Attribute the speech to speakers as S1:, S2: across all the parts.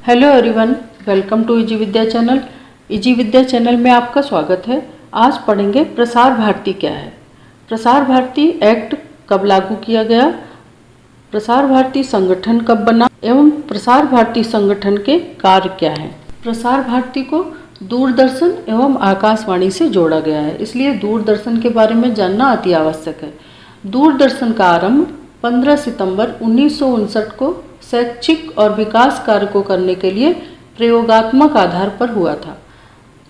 S1: Hello everyone, welcome to easy Vidya channel. Easy Vidya channel में आपका स्वागत है। आज पढ़ेंगे प्रसार भारती क्या है। प्रसार भारती एक्ट कब लागू किया गया, प्रसार भारती संगठन कब बना एवं प्रसार भारती संगठन के कार्य क्या हैं। प्रसार भारती को दूरदर्शन एवं आकाशवाणी से जोड़ा गया है, इसलिए दूरदर्शन के बारे में जानना अति आवश्यक है। दूरदर्शन का आरंभ 15 सितंबर 1959 को शैक्षिक और विकास कार्य को करने के लिए प्रयोगात्मक आधार पर हुआ था।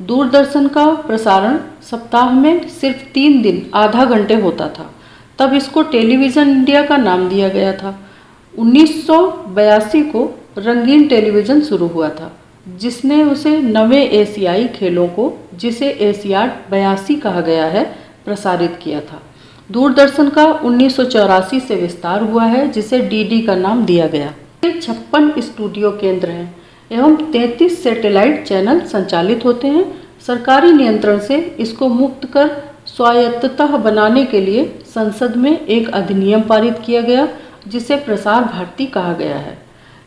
S1: दूरदर्शन का प्रसारण सप्ताह में सिर्फ 3 दिन आधा घंटे होता था, तब इसको टेलीविज़न इंडिया का नाम दिया गया था। 1982 को रंगीन टेलीविज़न शुरू हुआ था, जिसने उसे नवे एशियाई खेलों को, जिसे एशियाड 82 कहा गया है, प्रसारित किया था। दूरदर्शन का 1984 से विस्तार हुआ है, जिसे डीडी का नाम दिया गया। 56 स्टूडियो केंद्र हैं एवं 33 सैटेलाइट चैनल संचालित होते हैं। सरकारी नियंत्रण से इसको मुक्त कर स्वायत्तता बनाने के लिए संसद में एक अधिनियम पारित किया गया, जिसे प्रसार भारती कहा गया है।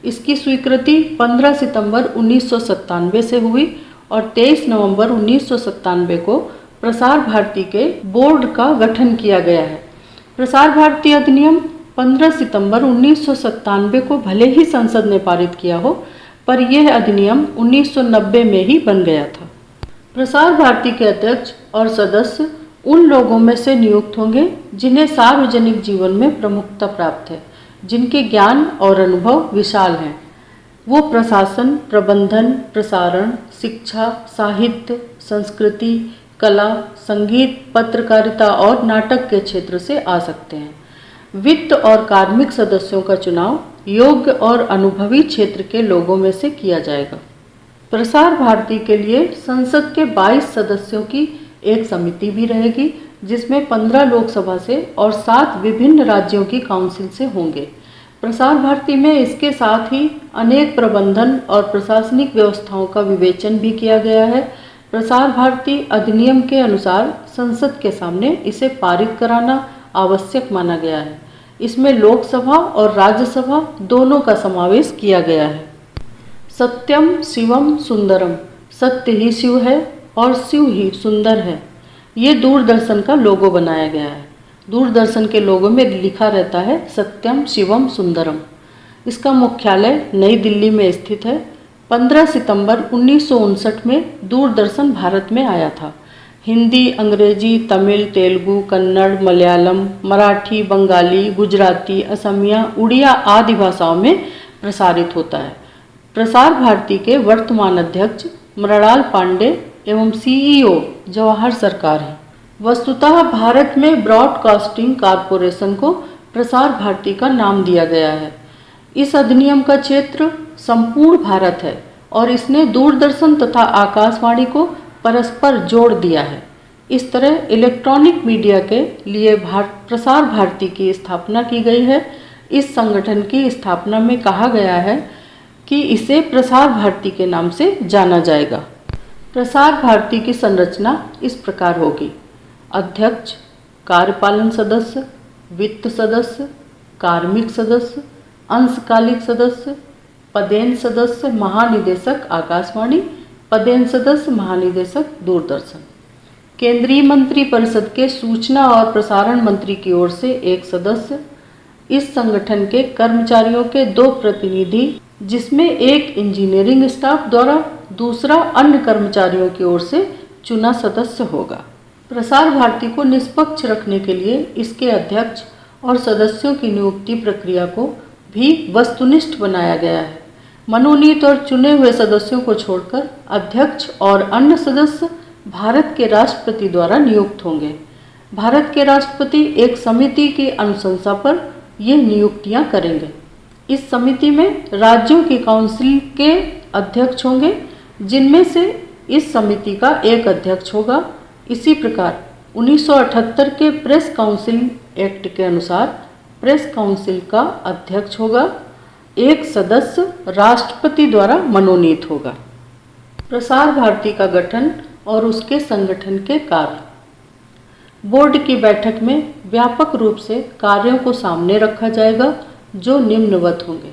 S1: इसकी स्वीकृति 15 सितंबर 1997 से हुई और 23 नवंबर 1997 को प्रसार भारती के बोर्ड का गठन किया गया है। प्रसार भारती अधिनियम 15 सितंबर 1997 को भले ही संसद ने पारित किया हो, पर यह अधिनियम 1990 में ही बन गया था। प्रसार भारती के अध्यक्ष और सदस्य उन लोगों में से नियुक्त होंगे जिन्हें सार्वजनिक जीवन में प्रमुखता प्राप्त है, जिनके ज्ञान और अनुभव विशाल हैं। वो प्रशासन, प्रबंधन, प्रसारण, शिक्षा, साहित्य, संस्कृति, कला, संगीत, पत्रकारिता और नाटक के क्षेत्र से आ सकते हैं। वित्त और कार्मिक सदस्यों का चुनाव योग्य और अनुभवी क्षेत्र के लोगों में से किया जाएगा। प्रसार भारती के लिए संसद के 22 सदस्यों की एक समिति भी रहेगी, जिसमें 15 लोकसभा से और 7 विभिन्न राज्यों की काउंसिल से होंगे। प्रसार भारती में इसके साथ ही अनेक प्रबंधन और प्रशासनिक व्यवस्थाओं का विवेचन भी किया गया है। प्रसार भारती अधिनियम के अनुसार संसद के सामने इसे पारित कराना आवश्यक माना गया है। इसमें लोकसभा और राज्यसभा दोनों का समावेश किया गया है। सत्यम शिवम सुंदरम, सत्य ही शिव है और शिव ही सुंदर है, ये दूरदर्शन का लोगो बनाया गया है। दूरदर्शन के लोगो में लिखा रहता है सत्यम शिवम सुंदरम। इसका मुख्यालय नई दिल्ली में स्थित है। 15 सितंबर 1959 में दूरदर्शन भारत में आया था। हिंदी, अंग्रेजी, तमिल, तेलुगु, कन्नड़, मलयालम, मराठी, बंगाली, गुजराती, असमिया, उड़िया आदि भाषाओं में प्रसारित होता है। प्रसार भारती के वर्तमान अध्यक्ष मृणाल पांडे एवं सीईओ जवाहर सरकार हैं। वस्तुतः भारत में ब्रॉडकास्टिंग कॉरपोरेशन को प्रसार भारती का नाम दिया गया है। इस अधिनियम का क्षेत्र संपूर्ण भारत है और इसने दूरदर्शन तथा आकाशवाणी को परस्पर जोड़ दिया है। इस तरह इलेक्ट्रॉनिक मीडिया के लिए प्रसार भारती की स्थापना की गई है। इस संगठन की स्थापना में कहा गया है कि इसे प्रसार भारती के नाम से जाना जाएगा। प्रसार भारती की संरचना इस प्रकार होगी: अध्यक्ष, कार्यपालन सदस्य, वित्त सदस्य, कार्मिक सदस्य, अंशकालिक सदस्य, पदेन सदस्य, महानिदेशक आकाशवाणी, पदेन सदस्य, महानिदेशक दूरदर्शन। केंद्रीय मंत्री परिषद के सूचना और प्रसारण मंत्री की ओर से एक सदस्य। इस संगठन के कर्मचारियों के 2 प्रतिनिधि, जिसमें एक इंजीनियरिंग स्टाफ द्वारा, दूसरा अन्य कर्मचारियों की ओर से चुना सदस्य होगा। प्रसार भारती को निष्पक्ष रखने के लिए इसके अध्यक्ष और सदस्यों की नियुक्ति प्रक्रिया को भी वस्तुनिष्ठ बनाया गया है। मनोनीत और चुने हुए सदस्यों को छोड़कर अध्यक्ष और अन्य सदस्य भारत के राष्ट्रपति द्वारा नियुक्त होंगे। भारत के राष्ट्रपति एक समिति की अनुशंसा पर ये नियुक्तियां करेंगे। इस समिति में राज्यों की काउंसिल के अध्यक्ष होंगे, जिनमें से इस समिति का एक अध्यक्ष होगा। इसी प्रकार 1978 के प्रेस काउंसिल एक्ट के अनुसार प्रेस काउंसिल का अध्यक्ष होगा। एक सदस्य राष्ट्रपति द्वारा मनोनीत होगा। प्रसार भारती का गठन और उसके संगठन के कार्य। बोर्ड की बैठक में व्यापक रूप से कार्यों को सामने रखा जाएगा, जो निम्नवत होंगे: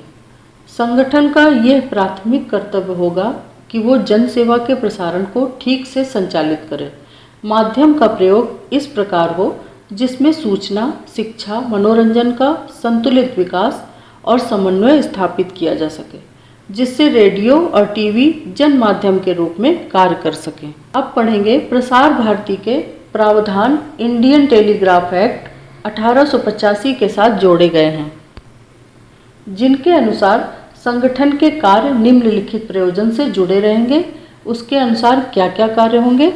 S1: संगठन का यह प्राथमिक कर्तव्य होगा कि वो जन सेवा के प्रसारण को ठीक से संचालित करे। माध्यम का प्रयोग इस प्रकार हो जिसमें सूचना, शिक्षा, मनोरंजन का संतुलित विकास और समन्वय स्थापित किया जा सके, जिससे रेडियो और टीवी जन माध्यम के रूप में कार्य कर सकें। अब पढ़ेंगे प्रसार भारती के प्रावधान इंडियन टेलीग्राफ एक्ट 1885 के साथ जोड़े गए हैं, जिनके अनुसार संगठन के कार्य निम्नलिखित प्रयोजन से जुड़े रहेंगे। उसके अनुसार क्या क्या कार्य होंगे?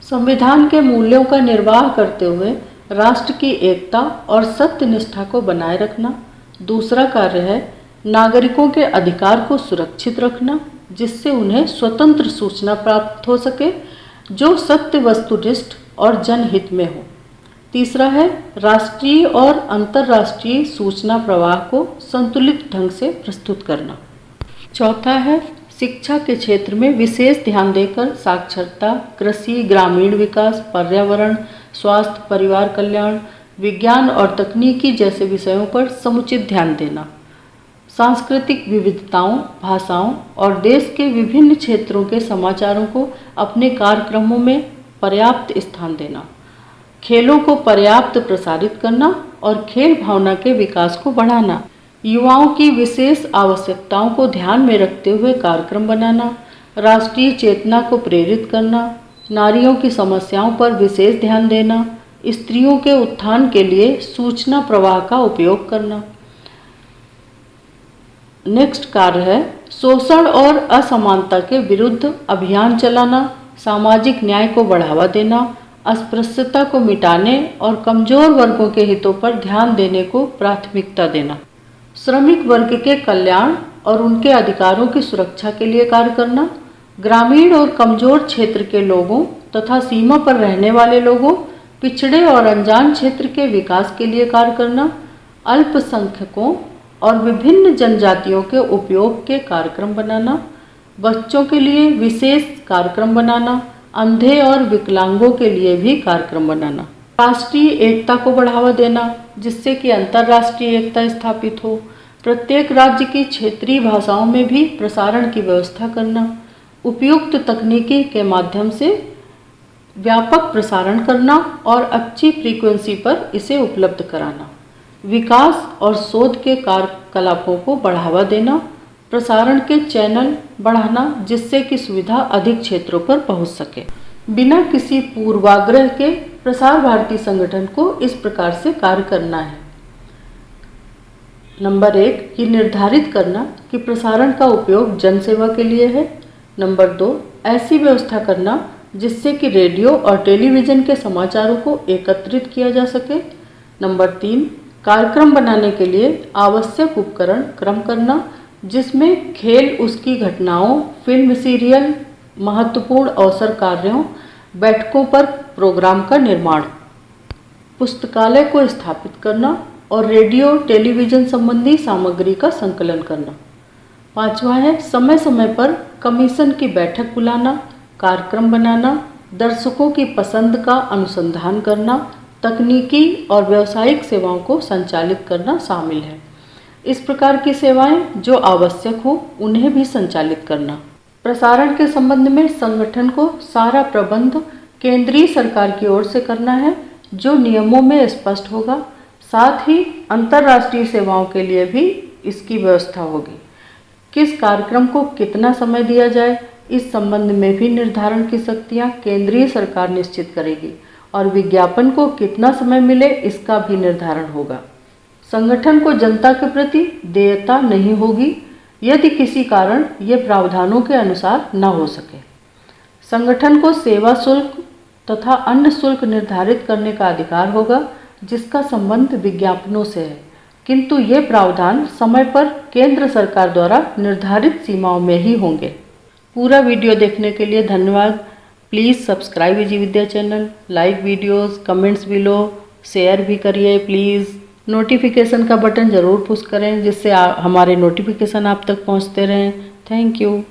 S1: संविधान के मूल्यों का निर्वाह करते हुए राष्ट्र की एकता और सत्य निष्ठा को बनाए रखना। दूसरा कार्य है नागरिकों के अधिकार को सुरक्षित रखना, जिससे उन्हें स्वतंत्र सूचना प्राप्त हो सके जो सत्य, वस्तुनिष्ठ और जनहित में हो। तीसरा है राष्ट्रीय और अंतर्राष्ट्रीय सूचना प्रवाह को संतुलित ढंग से प्रस्तुत करना। चौथा है शिक्षा के क्षेत्र में विशेष ध्यान देकर साक्षरता, कृषि, ग्रामीण विकास, पर्यावरण, स्वास्थ्य, परिवार कल्याण, विज्ञान और तकनीकी जैसे विषयों पर समुचित ध्यान देना। सांस्कृतिक विविधताओं, भाषाओं और देश के विभिन्न क्षेत्रों के समाचारों को अपने कार्यक्रमों में पर्याप्त स्थान देना। खेलों को पर्याप्त प्रसारित करना और खेल भावना के विकास को बढ़ाना। युवाओं की विशेष आवश्यकताओं को ध्यान में रखते हुए कार्यक्रम बनाना। राष्ट्रीय चेतना को प्रेरित करना। नारियों की समस्याओं पर विशेष ध्यान देना। स्त्रियों के उत्थान के लिए सूचना प्रवाह का उपयोग करना। नेक्स्ट कार्य है शोषण और असमानता के विरुद्ध अभियान चलाना, सामाजिक न्याय को बढ़ावा देना, अस्पृश्यता को मिटाने और कमजोर वर्गों के हितों पर ध्यान देने को प्राथमिकता देना। श्रमिक वर्ग के कल्याण और उनके अधिकारों की सुरक्षा के लिए कार्य करना। ग्रामीण और कमजोर क्षेत्र के लोगों तथा सीमा पर रहने वाले लोगों, पिछड़े और अनजान क्षेत्र के विकास के लिए कार्य करना। अल्पसंख्यकों और विभिन्न जनजातियों के उपयोग के कार्यक्रम बनाना। बच्चों के लिए विशेष कार्यक्रम बनाना। अंधे और विकलांगों के लिए भी कार्यक्रम बनाना। राष्ट्रीय एकता को बढ़ावा देना, जिससे कि अंतर्राष्ट्रीय एकता स्थापित हो। प्रत्येक राज्य की क्षेत्रीय भाषाओं में भी प्रसारण की व्यवस्था करना। उपयुक्त तकनीकी के माध्यम से व्यापक प्रसारण करना और अच्छी फ्रीक्वेंसी पर इसे उपलब्ध कराना। विकास और शोध के कार्यकलापों को बढ़ावा देना। प्रसारण के चैनल बढ़ाना, जिससे कि सुविधा अधिक क्षेत्रों पर पहुंच सके। बिना किसी पूर्वाग्रह के प्रसार भारती संगठन को इस प्रकार से कार्य करना है। नंबर 1, ये निर्धारित करना कि प्रसारण का उपयोग जनसेवा के लिए है। नंबर 2, ऐसी व्यवस्था करना जिससे कि रेडियो और टेलीविज़न के समाचारों को एकत्रित किया जा सके। नंबर 3, कार्यक्रम बनाने के लिए आवश्यक उपकरण क्रम करना, जिसमें खेल, उसकी घटनाओं, फिल्म, सीरियल, महत्वपूर्ण अवसर कार्यों, बैठकों पर प्रोग्राम का निर्माण। पुस्तकालय को स्थापित करना और रेडियो टेलीविज़न संबंधी सामग्री का संकलन करना। 5वां है समय समय पर कमीशन की बैठक बुलाना, कार्यक्रम बनाना, दर्शकों की पसंद का अनुसंधान करना, तकनीकी और व्यावसायिक सेवाओं को संचालित करना शामिल है। इस प्रकार की सेवाएं जो आवश्यक हो उन्हें भी संचालित करना। प्रसारण के संबंध में संगठन को सारा प्रबंध केंद्रीय सरकार की ओर से करना है, जो नियमों में स्पष्ट होगा। साथ ही अंतर्राष्ट्रीय सेवाओं के लिए भी इसकी व्यवस्था होगी। किस कार्यक्रम को कितना समय दिया जाए, इस संबंध में भी निर्धारण की शक्तियाँ केंद्रीय सरकार निश्चित करेगी और विज्ञापन को कितना समय मिले इसका भी निर्धारण होगा। संगठन को जनता के प्रति देयता नहीं होगी यदि किसी कारण ये प्रावधानों के अनुसार न हो सके। संगठन को सेवा शुल्क तथा अन्य शुल्क निर्धारित करने का अधिकार होगा, जिसका संबंध विज्ञापनों से है, किंतु ये प्रावधान समय पर केंद्र सरकार द्वारा निर्धारित सीमाओं में ही होंगे। पूरा वीडियो देखने के लिए धन्यवाद। Please subscribe easy Vidya channel, like videos, comments below, share भी करिए प्लीज़। नोटिफिकेशन का बटन ज़रूर पुश करें, जिससे हमारे नोटिफिकेशन आप तक पहुंचते रहें। Thank you.